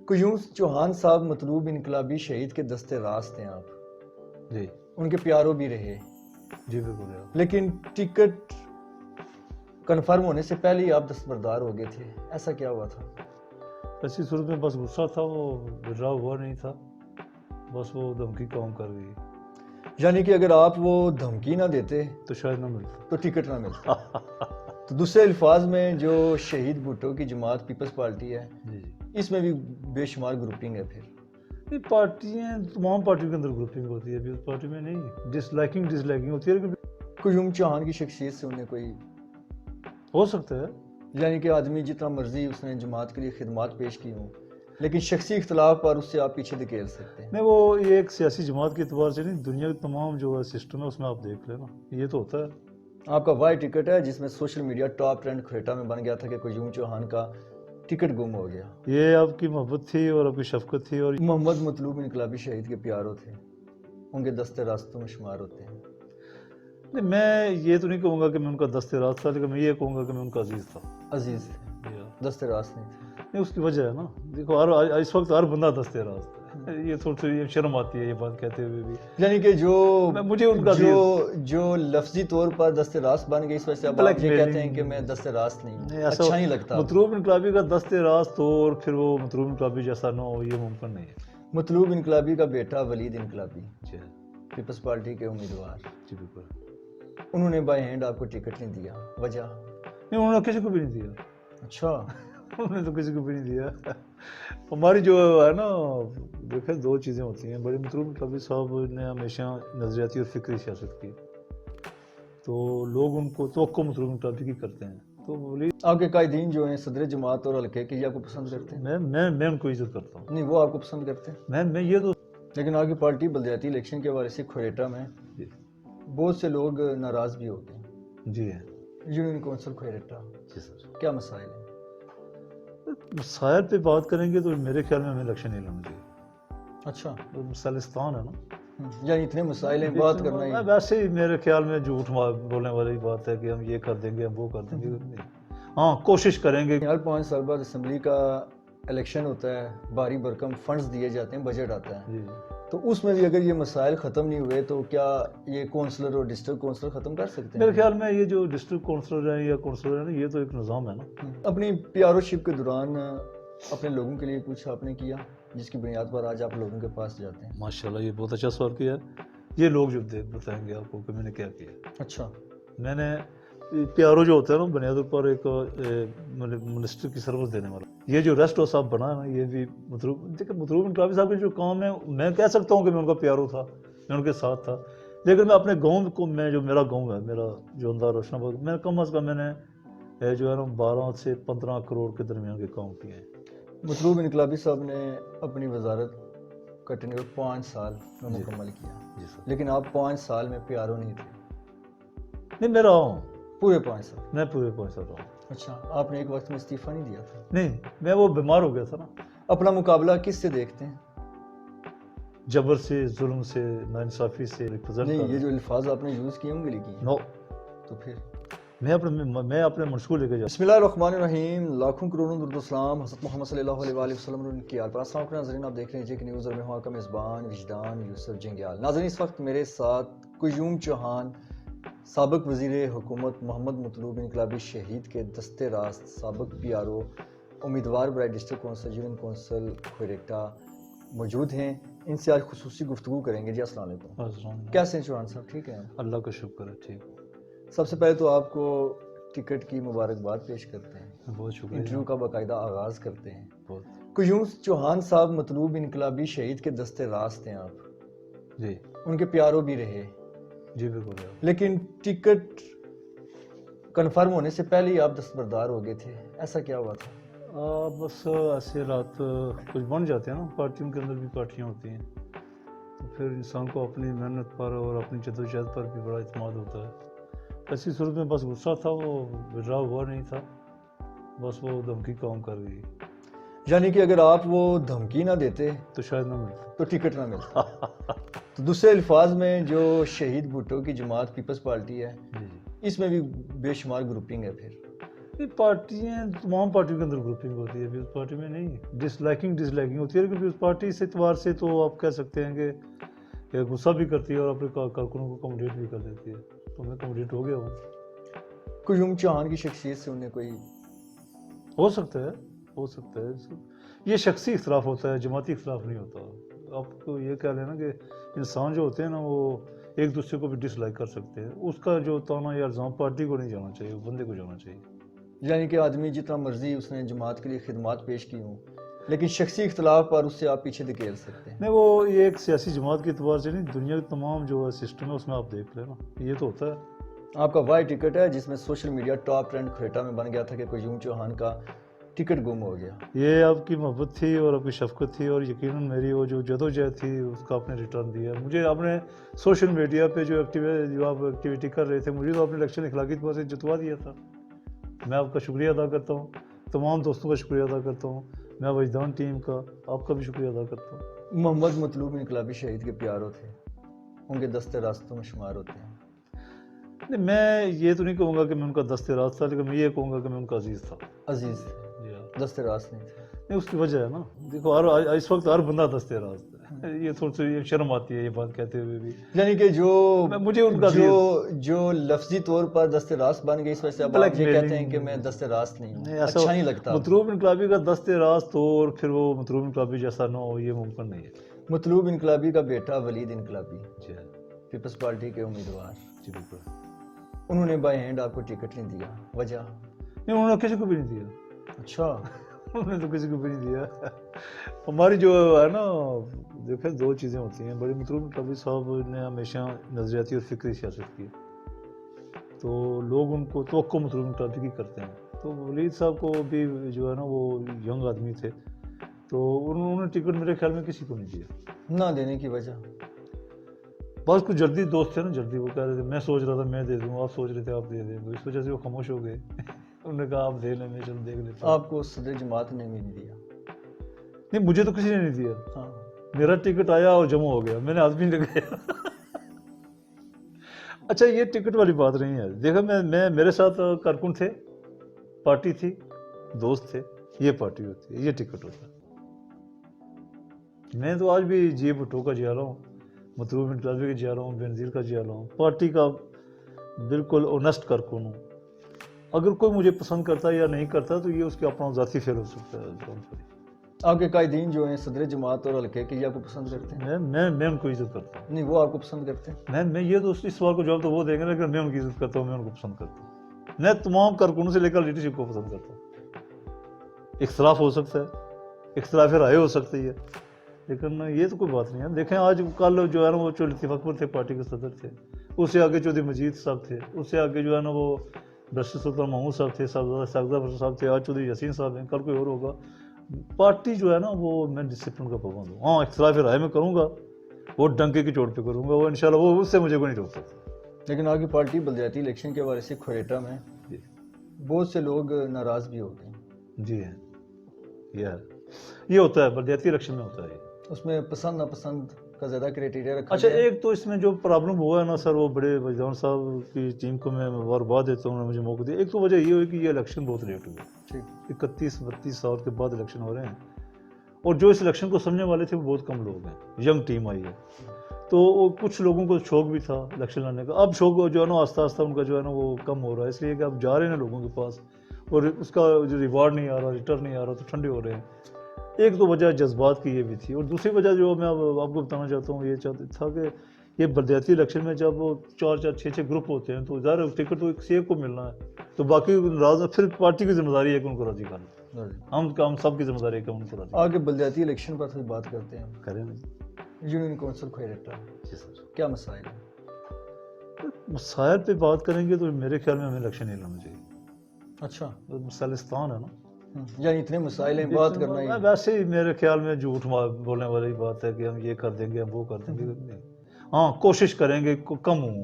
قیوم چوہان صاحب مطلوب انقلابی شہید کے دستے راست ہیں آپ جی ان کے پیاروں بھی رہے، جی بالکل ہے۔ لیکن ٹکٹ کنفرم ہونے سے پہلے ہی آپ دستبردار ہو گئے تھے، ایسا کیا ہوا تھا؟ ایسی صورت میں بس غصہ تھا، وہ ودرا ہوا نہیں تھا، بس وہ دھمکی کام کر گئی، یعنی کہ اگر آپ وہ دھمکی نہ دیتے تو شاید نہ ملتا۔ تو ٹکٹ نہ ملتا۔ تو دوسرے الفاظ میں جو شہید بھٹو کی جماعت پیپلز پارٹی ہے، جی اس میں بھی بے شمار گروپنگ ہے۔ پھر یہ پارٹیاں تمام پارٹیوں کے اندر گروپنگ ہوتی ہے، ابھی اس پارٹی میں نہیں، ڈس لائکنگ ہوتی ہے، لیکن قیوم چوہان کی شخصیت سے انہیں کوئی، ہو سکتا ہے۔ یعنی کہ آدمی جتنا مرضی اس نے جماعت کے لیے خدمات پیش کی ہوں، لیکن شخصی اختلاف پر اس سے آپ پیچھے دھکیل سکتے ہیں۔ نہیں، وہ یہ ایک سیاسی جماعت کے اعتبار سے نہیں، دنیا کے تمام جو سسٹم ہے اس میں آپ دیکھ لینا، یہ تو ہوتا ہے۔ آپ کا وائی ٹکٹ ہے جس میں سوشل میڈیا ٹاپ ٹرینڈ کھریٹا میں بن گیا تھا کہ قیوم چوہان کا ٹکٹ گم ہو گیا۔ یہ آپ کی محبت تھی اور آپ کی شفقت تھی، اور محمد مطلوب انقلابی شہید کے پیاروں تھے، ان کے دستے راستوں میں شمار ہوتے ہیں۔ نہیں، میں یہ تو نہیں کہوں گا کہ میں ان کا دست راست تھا، لیکن میں یہ کہوں گا کہ میں ان کا عزیز تھا۔ عزیز تھے، دستے راست نہیں تھے۔ نہیں، اس کی وجہ ہے نا، دیکھو اس وقت ہر بندہ دست راست ہے، یہ تھوڑی سی شرم آتی ہے یہ بات کہتے ہوئے بھی، یعنی کہ مجھے ان کا جو لفظی طور پر دست راست بن گئی، اس وجہ سے اب آپ یہ کہتے ہیں کہ میں دست راست نہیں ہوں، اچھا نہیں لگتا۔ مطلوب انقلابی کا دست راست ہو اور پھر وہ مطلوب انقلابی جیسا نہ ہو، یہ ممکن نہیں ہے۔ مطلوب انقلابی کا بیٹا ولید انقلابی پیپلز پارٹی کے امیدوار، جی بالکل۔ انہوں نے بائی ہینڈ آپ کو ٹکٹ نہیں دیا، وجہ؟ نہیں، انہوں نے کسی کو بھی نہیں دیا۔ اچھا، انہوں نے تو کسی کو بھی نہیں دیا۔ ہماری جو ہے نا، دیکھیں دو چیزیں ہوتی ہیں، بڑے مطلوب انقلابی صاحب نے ہمیشہ نظریاتی اور فکری سیاست کی، تو لوگ ان کو توقع مطلوب انقلابی کی کرتے ہیں، تو بولی آپ کے قائدین جو ہیں صدر جماعت اور حلقے کے، یہ آپ کو پسند کرتے ہیں؟ میں ان کو عزت کرتا ہوں۔ نہیں، وہ آپ کو پسند کرتے ہیں؟ میں یہ تو لیکن آپ کی پارٹی بلدیاتی الیکشن کے حوالے سے کھریٹا میں بہت سے لوگ ناراض بھی ہوتے ہیں۔ جی ہے یونین کونسل کھریٹا، جی سر۔ کیا مسائل ہیں؟ مسائل پہ بات کریں گے تو میرے خیال میں ہمیں الیکشن نہیں لڑنا چاہیے۔ اچھا، مسلستان ہے نا، یعنی اتنے مسائل ہیں، بات کرنا ہی۔ ویسے ہی میرے خیال میں جھوٹ بولنے والی بات ہے کہ ہم یہ کر دیں گے، ہم وہ کر دیں گے، ہاں کوشش کریں گے۔ ہر 5 سال بعد اسمبلی کا الیکشن ہوتا ہے، بھاری بھرکم فنڈز دیے جاتے ہیں، بجٹ آتا ہے، جی تو اس میں بھی اگر یہ مسائل ختم نہیں ہوئے تو کیا یہ کونسلر اور ڈسٹرکٹ کونسلر ختم کر سکتے ہیں؟ میرے خیال میں یہ جو ڈسٹرکٹ کونسلر ہیں یا کونسلر ہیں نا، یہ تو ایک نظام ہے نا۔ اپنی پی آر او شپ کے دوران اپنے لوگوں کے لیے کچھ آپ نے کیا جس کی بنیاد پر آج آپ لوگوں کے پاس جاتے ہیں؟ ماشاءاللہ، یہ بہت اچھا سوال کیا ہے، یہ لوگ جو بتائیں گے آپ کو کہ میں نے کیا کیا۔ اچھا، میں نے پی آر او جو ہوتا ہے نا، بنیاد پر ایک منسٹر کی سروس دینے والا، یہ جو ریسٹ ہاؤس صاحب بنا ہے نا، یہ بھی مطلوب انقلابی صاحب کے جو کام ہے، میں کہہ سکتا ہوں کہ میں ان کا پی آر او تھا، میں ان کے ساتھ تھا، لیکن میں اپنے گاؤں کو، میں جو میرا گاؤں ہے، میرا جو اندر روشن آباد، میں کم از کم میں نے جو ہے نا 12 سے 15 کروڑ کے درمیان کے کام کیے ہیں۔ مطلوب انقلابی صاحب نے اپنی وزارت کا ٹینیور 5 سال میں مکمل کیا، جی سر۔ لیکن آپ 5 سال میں پی آر او نہیں تھے؟ نہیں، میں رہا ہوں، پورے 5 سال؟ میں پورے 5 سال رہا ہوں۔ اچھا، آپ نے ایک وقت میں استعفیٰ نہیں دیا تھا؟ نہیں، میں وہ بیمار ہو گیا تھا نا۔ اپنا مقابلہ کس سے دیکھتے ہیں؟ جبر سے، ظلم سے، ناانصافی سے نہیں، یہ جو الفاظ آپ نے یوز کیے ہوں گے لکھی نو، تو پھر میں اپنے منشور لے کے جاتا بسم اللہ الرحمن الرحیم، لاکھوں کروڑوں درود و سلام حضرت محمد صلی اللہ علیہ وآلہ وسلم ان کی آل پر۔ السلام علیکم ناظرین، آپ دیکھ رہے ہیں جے کے نیوز اور میں ہوں آپ کا میزبان وجدان یوسف جنگیال۔ ناظرین، اس وقت میرے ساتھ قیوم چوہان، سابق وزیر حکومت، محمد مطلوب انقلابی شہید کے دستے راست، سابق پی آر او، امیدوار برائے ڈسٹرکٹ کونسل یونین کونسل کھریٹا موجود ہیں۔ ان سے آج خصوصی گفتگو کریں گے۔ جی السلام علیکم، کیسے ہیں چوہان صاحب؟ ٹھیک ہیں؟ اللہ کا شکر ہے، ٹھیک۔ سب سے پہلے تو آپ کو ٹکٹ کی مبارکباد پیش کرتے ہیں، بہت شکریہ، انٹرویو کا باقاعدہ آغاز کرتے ہیں۔ بہت قیوم چوہان صاحب مطلوب انقلابی شہید کے دستے راست ہیں آپ، جی ان کے پیاروں بھی رہے، جی بالکل ہے۔ لیکن ٹکٹ کنفرم ہونے سے پہلے ہی آپ دستبردار ہو گئے تھے، ایسا کیا ہوا تھا؟ بس ایسے رات کچھ بن جاتے ہیں نا، پارٹیوں کے اندر بھی پارٹیاں ہوتی ہیں، تو پھر انسان کو اپنی محنت پر اور اپنی جدوجہد پر بھی بڑا اعتماد ہوتا ہے۔ ایسی صورت میں بس غصہ تھا، وہ ودرا ہوا نہیں تھا، بس وہ دھمکی کام کر گئی، یعنی کہ اگر آپ وہ دھمکی نہ دیتے تو شاید نہ ملتا۔ تو ٹکٹ نہ ملتا۔ تو دوسرے الفاظ میں جو شہید بھٹو کی جماعت پیپلز پارٹی ہے، جی اس میں بھی بے شمار گروپنگ ہے پھر؟ یہ پارٹیاں تمام پارٹیوں کے اندر گروپنگ ہوتی ہے، پیپلز پارٹی میں نہیں، ڈس لائکنگ ہوتی ہے، لیکن پیپلز پارٹی اس اعتبار سے تو آپ کہہ سکتے ہیں کہ غصہ بھی کرتی ہے اور اپنے کارکنوں کو اکوموڈیٹ بھی کر دیتی ہے، تو میں اکوموڈیٹ ہو گیا ہوں۔ قیوم چوہان کی شخصیت سے انہیں کوئی ہو سکتا ہے یہ شخصی اختلاف ہوتا ہے، جماعتی اختلاف نہیں ہوتا۔ آپ کو یہ کہہ لینا کہ انسان جو ہوتے ہیں نا وہ ایک دوسرے کو بھی ڈس لائک کر سکتے ہیں، اس کا جو تانا یا الزام پارٹی کو نہیں جانا چاہیے، بندے کو جانا چاہیے۔ یعنی کہ آدمی جتنا مرضی اس نے جماعت کے لیے خدمات پیش کی ہوں، لیکن شخصی اختلاف پر اس سے آپ پیچھے دھکیل سکتے ہیں۔ نہیں، وہ یہ ایک سیاسی جماعت کے اعتبار سے نہیں، دنیا کے تمام جو سسٹم ہے اس میں آپ دیکھ لیں نا، یہ تو ہوتا ہے۔ آپ کا وائی ٹکٹ ہے جس میں سوشل میڈیا ٹاپ ٹرینڈ کھریٹا میں بن گیا تھا کہ قیوم چوہان کا ٹکٹ گم ہو گیا۔ یہ آپ کی محبت تھی اور آپ کی شفقت تھی، اور یقیناً میری وہ جو جدوجہد تھی اس کا آپ نے ریٹرن دیا۔ مجھے آپ نے سوشل میڈیا پہ جو آپ ایکٹیویٹی کر رہے تھے، مجھے تو آپ نے الیکشن اخلاقی اعتبار سے جتوا دیا تھا۔ میں آپ کا شکریہ ادا کرتا ہوں، تمام دوستوں کا شکریہ ادا کرتا ہوں، میں وجدان ٹیم کا آپ کا بھی شکریہ ادا کرتا ہوں۔ محمد مطلوب انقلابی شہید کے پیاروں تھے، ان کے دستے راستوں میں شمار ہوتے ہیں۔ نہیں، میں یہ تو نہیں کہوں گا کہ میں ان کا دست راست تھا، لیکن میں یہ کہوں گا کہ میں ان کا عزیز تھا۔ عزیز تھے، جی ہاں، دستے راست نہیں تھے۔ نہیں، اس کی وجہ ہے نا، دیکھو اس وقت ہر بندہ دست راست ہے، یہ تھوڑی سی شرم آتی ہے یہ بات کہتے ہوئے بھی۔ یعنی کہ مجھے ان کا جو لفظی طور پر دستے راست بن گئی، اس وجہ سے اب آپ یہ کہتے ہیں کہ میں دستے راست نہیں ہوں، اچھا نہیں لگتا۔ مطلوب انقلابی کا دست راست ہو اور پھر وہ مطلوب انقلابی جیسا نہ ہو، یہ ممکن نہیں ہے۔ مطلوب انقلابی کا بیٹا ولید انقلابی، جی پیپلز پارٹی کے امیدوار، جی بالکل۔ انہوں نے بائی ہینڈ آپ کو ٹکٹ نہیں دیا، وجہ؟ نہیں، انہوں نے کسی کو بھی نہیں دیا، اچھا، انہوں نے تو کسی کو بھی نہیں دیا۔ ہماری جو ہے نا، دیکھیں دو چیزیں ہوتی ہیں، بڑی مطلوب انقلابی صاحب نے ہمیشہ نظریاتی اور فکری سیاست کی، تو لوگ ان کو توقع مطلوب انقلابی کی کرتے ہیں۔ تو ولید صاحب کو بھی جو ہے نا وہ ینگ آدمی تھے، تو انہوں نے ٹکٹ میرے خیال میں کسی کو نہیں دیا۔ نہ دینے کی وجہ؟ بس کچھ جلدی دوست تھے نا، جلدی وہ کہہ رہے تھے، میں سوچ رہا تھا میں دے دوں، آپ سوچ رہے تھے آپ دے دیں، تو اس وجہ سے وہ خاموش ہو گئے۔ انہوں نے کہا آپ دے لیں، میں چلو دیکھ لیتا ہوں۔ آپ کو صدر جماعت نے بھی نہیں دیا؟ نہیں، مجھے تو کسی نے نہیں دیا، ہاں، میرا ٹکٹ آیا اور جمع ہو گیا، میں نے آدمی لگایا۔ اچھا، یہ ٹکٹ والی بات نہیں ہے، دیکھا میں میرے ساتھ کارکن تھے، پارٹی تھی، دوست تھے، یہ پارٹی ہوتی ہے، یہ ٹکٹ ہوتا ہے۔ میں تو آج بھی جی بھٹو کا جا رہا ہوں، مطلوب انقلابی کا جا رہا ہوں، بینظیر کا جا رہا ہوں، پارٹی کا بالکل اونسٹ کارکن ہوں۔ اگر کوئی مجھے پسند کرتا ہے یا نہیں کرتا تو یہ اس کے اپنا ذاتی فیل ہو سکتا ہے۔ آپ کے قائدین جو ہیں صدر جماعت اور حلقے کے، یہ آپ کو پسند کرتے ہیں؟ میں ان کو عزت کرتا ہوں۔ نہیں، وہ آپ کو پسند کرتے ہیں؟ میں یہ تو اس سوال کو جواب تو وہ دیں گے، لیکن میں ان کی عزت کرتا ہوں، میں ان کو پسند کرتا ہوں۔ میں تمام کارکنوں سے لے کر لیڈرشپ کو پسند کرتا ہوں۔ اختلاف ہو سکتا ہے، اختلاف رائے ہو سکتی ہے، لیکن یہ تو کوئی بات نہیں ہے۔ دیکھیں آج کل جو ہے نا وہ چودھری لطیف اکبر تھے، پارٹی کے صدر تھے، اس سے آگے چودھری مجید صاحب تھے، اس سے آگے جو ہے نا وہ برشید سلطان محمود صاحب تھے، صاحبزادہ برشید صاحب تھے، آج چودھری یاسین صاحب ہیں، کل کوئی اور ہوگا۔ پارٹی جو ہے نا وہ میں ڈسپلن کا پابند ہوں۔ ہاں، اختلاف رائے میں کروں گا، وہ ڈنکے کی چوٹ پہ کروں گا، وہ انشاءاللہ وہ اس سے مجھے کوئی نہیں روک سکتا۔ لیکن آپ کی پارٹی بلدیاتی الیکشن کے حوالے سے کھریٹا میں جی بہت سے لوگ ناراض بھی ہو گئے، جی ہے، یہ ہوتا ہے بلدیاتی الیکشن میں ہوتا ہے۔ اس میں پسند ناپسند کا زیادہ کرائٹیریا رکھا اچھا، گیا ہے۔ ایک تو اس میں جو پرابلم ہوا ہے نا سر، وہ بڑے وجدان صاحب کی ٹیم کو میں مبارکباد دیتا ہوں، انہوں نے مجھے موقع دیا۔ ایک تو وجہ یہ ہوئی کہ یہ الیکشن بہت لیٹ ہوئے، ٹھیک، 31-32 سال کے بعد الیکشن ہو رہے ہیں، اور جو اس الیکشن کو سمجھنے والے تھے وہ بہت کم لوگ ہیں، ینگ ٹیم آئی ہے، تو کچھ لوگوں کو شوق بھی تھا الیکشن لڑنے کا۔ اب شوق جو ہے نا آہستہ آہستہ ان کا جو ہے نا وہ کم ہو رہا ہے، اس لیے کہ اب جا رہے ہیں لوگوں کے پاس اور اس کا جو ریوارڈ نہیں آ رہا، ریٹرن نہیں آ رہا، تو ٹھنڈے ہو رہے ہیں۔ ایک تو وجہ جذبات کی یہ بھی تھی، اور دوسری وجہ جو میں آپ کو بتانا چاہتا ہوں یہ تھا کہ یہ بلدیاتی الیکشن میں جب وہ 4-4 6 گروپ ہوتے ہیں تو ظاہر ٹکٹ تو کسی ایک کو ملنا ہے، تو باقی راضی، پھر پارٹی کی ذمہ داری ہے کہ ان کو راضی کرنا، ہم سب کی ذمہ داری ہے کہ ان کو راضی آگے بلدیاتی الیکشن پر تھوڑی بات کرتے ہیں۔ کریں۔ یونین کونسل کھریٹا، جی سر، کیا مسائل ہیں؟ مسائل پہ بات کریں گے تو میرے خیال میں ہمیں الیکشن نہیں لڑنا چاہیے۔ اچھا، مسلستان ہے نا، یعنی اتنے مسائل ہیں، بات کرنا ہی ویسے ہی میرے خیال میں جھوٹ بولنے والی بات ہے کہ ہم یہ کر دیں گے، ہم وہ کر دیں گے۔ ہاں، کوشش کریں گے کم ہوں،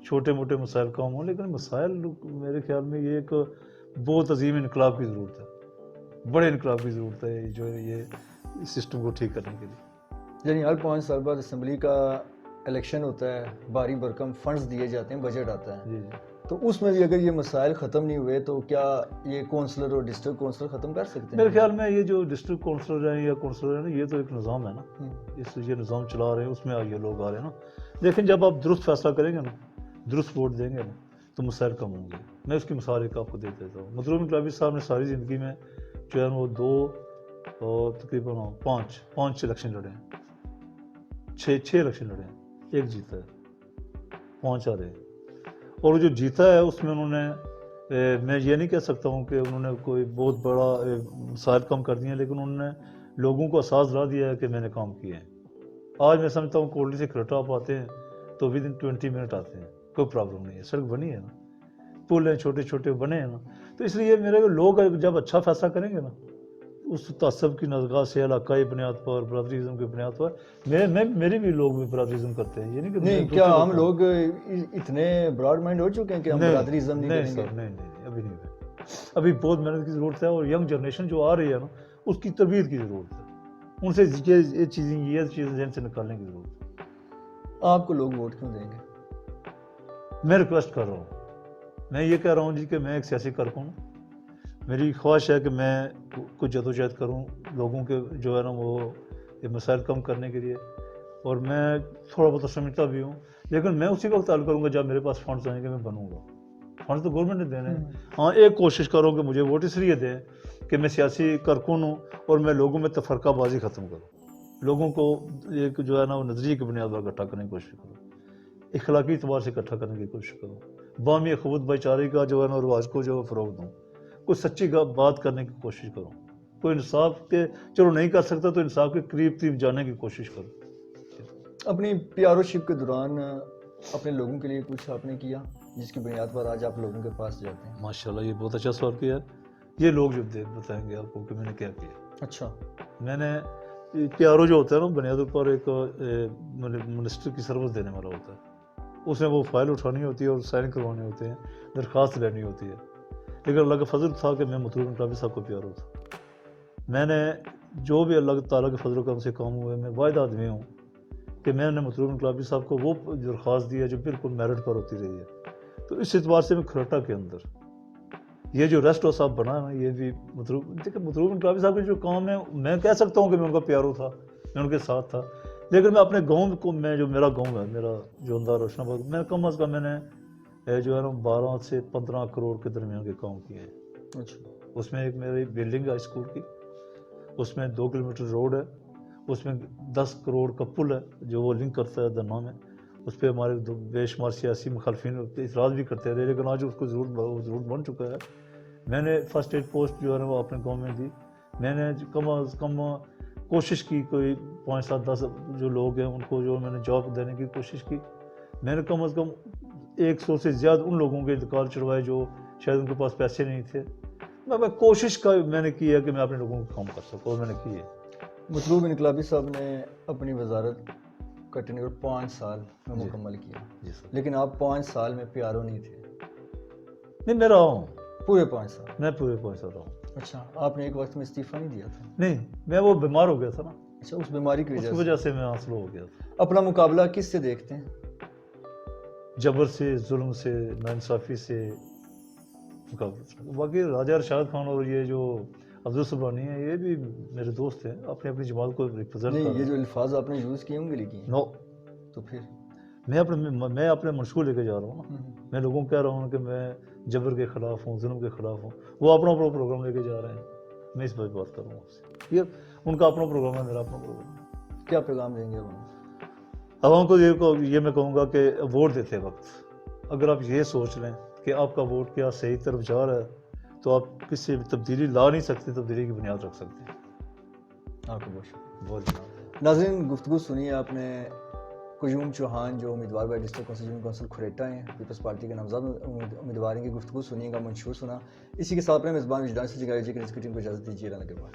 چھوٹے موٹے مسائل کم ہوں، لیکن مسائل میرے خیال میں یہ ایک بہت عظیم انقلاب کی ضرورت ہے، بڑے انقلاب کی ضرورت ہے جو یہ سسٹم کو ٹھیک کرنے کے لیے۔ یعنی ہر 5 سال بعد اسمبلی کا الیکشن ہوتا ہے، بھاری بھرکم فنڈز دیے جاتے ہیں، بجٹ آتا ہے، جی تو اس میں بھی اگر یہ مسائل ختم نہیں ہوئے تو کیا یہ کونسلر اور ڈسٹرکٹ کونسلر ختم کر سکتے ہیں؟ میرے خیال میں یہ جو ڈسٹرکٹ کونسلر ہیں یا کونسلر ہیں نا، یہ تو ایک نظام ہے نا، یہ نظام چلا رہے ہیں، اس میں یہ لوگ آ رہے ہیں نا. لیکن جب آپ درست فیصلہ کریں گے نا، درست ووٹ دیں گے نا، تو مسائل کم ہوں گے. میں اس کی مثال ایک آپ کو دے دیتا ہوں. مطلوب انقلابی صاحب نے ساری زندگی میں جو ہے وہ 2 اور تقریباً 5 الیکشن لڑے ہیں، 6 الیکشن لڑے ہیں، 1 جیتا ہے، 5 آ رہے ہیں. اور جو جیتا ہے اس میں انہوں نے میں یہ نہیں کہہ سکتا ہوں کہ انہوں نے کوئی بہت بڑا مسائل کم کر دیے ہیں، لیکن انہوں نے لوگوں کو احساس دلا دیا ہے کہ میں نے کام کیے ہیں. آج میں سمجھتا ہوں کوٹلی سے کھرٹا آپ آتے ہیں تو ود ان 20 منٹ آتے ہیں، کوئی پرابلم نہیں ہے. سڑک بنی ہے نا، پل ہیں چھوٹے چھوٹے بنے ہیں نا. تو اس لیے میرے لوگ جب اچھا فیصلہ کریں گے نا، اس تعصب کی نزگاہ سے، علاقائی بنیاد پر، برادریزم کی بنیاد پر، میری بھی لوگ بھی برادریزم کرتے ہیں. یہ نہیں کہ نہیں، کیا ہم لوگ اتنے براڈ مائنڈ ہو چکے ہیں کہ ہم برادریزم نہیں کریں گے؟ نہیں، ابھی نہیں ہے. ابھی بہت محنت کی ضرورت ہے، اور ینگ جنریشن جو آ رہی ہے نا، اس کی تربیت کی ضرورت ہے. ان سے یہ چیزیں ذہن سے نکالنے کی ضرورت ہے. آپ کو لوگ ووٹ کیوں دیں گے؟ میں ریکویسٹ کر رہا ہوں، میں یہ کہہ رہا ہوں جی کہ میں ایک سیاسی کارکن ہوں. میری خواہش ہے کہ میں کچھ جدوجہد کروں لوگوں کے جو ہے نا وہ یہ مسائل کم کرنے کے لیے. اور میں تھوڑا بہت سمجھتا بھی ہوں، لیکن میں اسی وقت حل کروں گا جب میرے پاس فنڈز آئیں گے. میں بنوں گا، فنڈز تو گورنمنٹ نے دینے ہیں. ہاں، ایک کوشش کروں کہ مجھے ووٹ اس لیے دیں کہ میں سیاسی کارکن ہوں اور میں لوگوں میں تفرقہ بازی ختم کروں، لوگوں کو ایک جو ہے نا وہ نظریے کی بنیاد پر اکٹھا کرنے کی کوشش کروں، اخلاقی اعتبار سے اکٹھا کرنے کی کوشش کروں، باہمی اخوت بھائی چارے کا جو ہے نا رواج کو جو ہے فروغ دوں، کوئی سچی بات کرنے کی کوشش کروں، کوئی انصاف کے چلو نہیں کر سکتا تو انصاف کے قریب جانے کی کوشش کروں. اپنی پی آر او شپ کے دوران اپنے لوگوں کے لیے کچھ آپ نے کیا جس کی بنیاد پر آج آپ لوگوں کے پاس جاتے ہیں؟ ماشاءاللہ، یہ بہت اچھا سوال کیا ہے. یہ لوگ جو بتائیں گے آپ کو کہ میں نے کیا کیا. اچھا، میں نے پی آر او جو ہوتا ہے نا، بنیاد پر ایک منسٹر کی سروس دینے والا ہوتا ہے. اس میں وہ فائل اٹھانی ہوتی ہے اور سائن کروانے ہوتے ہیں، درخواست لینی ہوتی ہے. لیکن اللہ کا فضل تھا کہ میں مطلوب انقلابی صاحب کو پی آر او تھا. میں نے جو بھی اللہ تعالیٰ کے فضل و کرم سے کام ہوئے، میں واحد آدمی ہوں کہ میں نے مطلوب انقلابی صاحب کو وہ درخواست دی ہے جو بالکل میرٹ پر ہوتی رہی ہے. تو اس اعتبار سے میں کھرٹا کے اندر یہ جو ریسٹ ہاؤس صاحب بنا ہے نا، یہ بھی مطلوب انقلابی صاحب کے جو کام ہے، میں کہہ سکتا ہوں کہ میں ان کا پی آر او تھا، میں ان کے ساتھ تھا. لیکن میں اپنے گاؤں کو، میں جو میرا گاؤں ہے، میرا جو اندر روشن آباد، میں کم از کم میں نے جو ہے نا 12 سے 15 کروڑ کے درمیان کے کام کیے ہیں. اچھا. اس میں ایک میری بلڈنگ ہے اسکول کی، اس میں 2 کلومیٹر روڈ ہے، اس میں 10 کروڑ کا پل ہے جو وہ لنک کرتا ہے درنا میں. اس پہ ہمارے بے شمار سیاسی مخالفین اعتراض بھی کرتے رہے، لیکن آج اس کو ضرورت بن چکا ہے. میں نے فرسٹ ایڈ پوسٹ جو ہے نا وہ اپنے گاؤں میں دی. میں نے کم از کم کوشش کی، کوئی 5 7 10 جو لوگ ہیں ان کو جو میں نے جاب دینے کی کوشش کی. میں نے کم از کم 100 سے زیادہ ان لوگوں کے انتقال چڑھوائے جو شاید ان کے پاس پیسے نہیں تھے. میں کوشش میں نے کی ہے کہ میں اپنے لوگوں کو کام کر سکوں، اور میں نے کی ہے. مطلوب انقلابی صاحب نے اپنی وزارت کا ٹینیور 5 سال میں مکمل کیا. جی سر. لیکن آپ 5 سال میں پی آر او نہیں تھے. نہیں، میں رہا ہوں پورے 5 سال؟ میں پورے 5 سال رہا ہوں. اچھا، آپ نے ایک وقت میں استعفیٰ نہیں دیا تھا؟ نہیں، میں وہ بیمار ہو گیا تھا نا. اچھا، اس بیماری کی وجہ سے میں حاصل ہو گیا تھا. اپنا مقابلہ کس سے دیکھتے ہیں؟ جبر سے، ظلم سے، ناانصافی سے مقابلہ. باقی راجہ ارشاد خان اور یہ جو عبد السبحانی ہیں، یہ بھی میرے دوست ہیں، اپنی اپنی جماعت کو ریپرزینٹ کر رہے ہیں. نہیں، یہ جو الفاظ آپ نے یوز کیے ہوں گے لیکن نو، تو پھر میں اپنے منشور لے کے جا رہا ہوں نا. میں لوگوں کو کہہ رہا ہوں کہ میں جبر کے خلاف ہوں، ظلم کے خلاف ہوں. وہ اپنا پروگرام لے کے جا رہے ہیں، میں اس پر بات کر رہا ہوں آپ سے. یہ ان کا اپنا پروگرام ہے، میرا اپنا پروگرام ہے. کیا پیغام دیں گے عوام کو؟ یہ میں کہوں گا کہ ووٹ دیتے وقت اگر آپ یہ سوچ لیں کہ آپ کا ووٹ کیا صحیح طرف جا رہا ہے، تو آپ کسی تبدیلی لا نہیں سکتے، تبدیلی کی بنیاد رکھ سکتے ہیں. آپ کو بہت ناظرین، گفتگو سنی آپ نے قیوم چوہان جو امیدوار بائی ڈسٹرکٹ کونسل کھریٹا ہیں، پیپلز پارٹی کے نامزد امیدوار ہیں کی گفتگو سنیے گا، منشور سنا. اسی کے ساتھ اپنے میزبان وجدان سے جگہ ٹیم کو اجازت دیجیے. اللہ کے بعد.